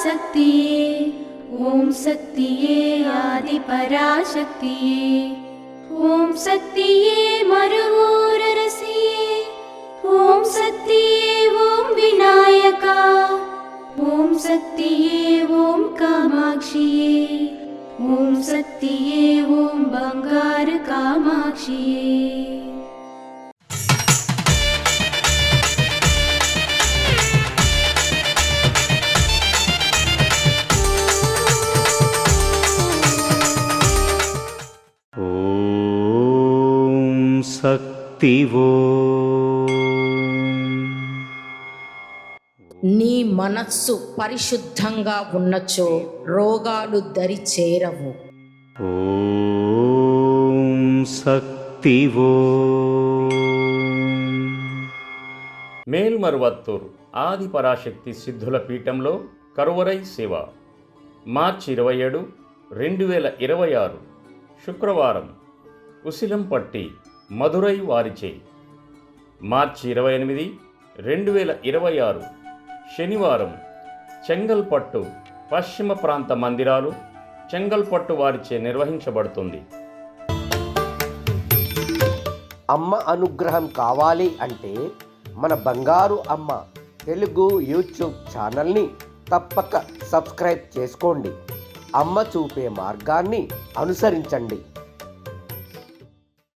पराशक्तिये ॐ शक्तिये आदिपराशक्तिये ॐ शक्तिये मरुवोररसिये ॐ शक्तिये ॐ विनायका ॐ शक्तिये ॐ कामाक्षिये ॐ शक्तिये ॐ बंगार कामाक्षिये। శక్తివో నీ మనస్సు పరిశుద్ధంగా ఉన్నచో రోగాలు దరి చేరవు. ఓం శక్తివో. మేల్మరువత్తూర్ ఆది పరాశక్తి సిద్ధుల పీఠంలో కరువరై సేవ మార్చి 27, 2026 శుక్రవారం ఉసిలంపట్టి మధురై వారిచే. మార్చి 28, 2026 శనివారం చెంగల్పట్టు పశ్చిమ ప్రాంత మందిరాలు చెంగల్పట్టు వారిచే నిర్వహించబడుతుంది. అమ్మ అనుగ్రహం కావాలి అంటే మన బంగారు అమ్మ తెలుగు యూట్యూబ్ ఛానల్ని తప్పక సబ్స్క్రైబ్ చేసుకోండి. అమ్మ చూపే మార్గాన్ని అనుసరించండి.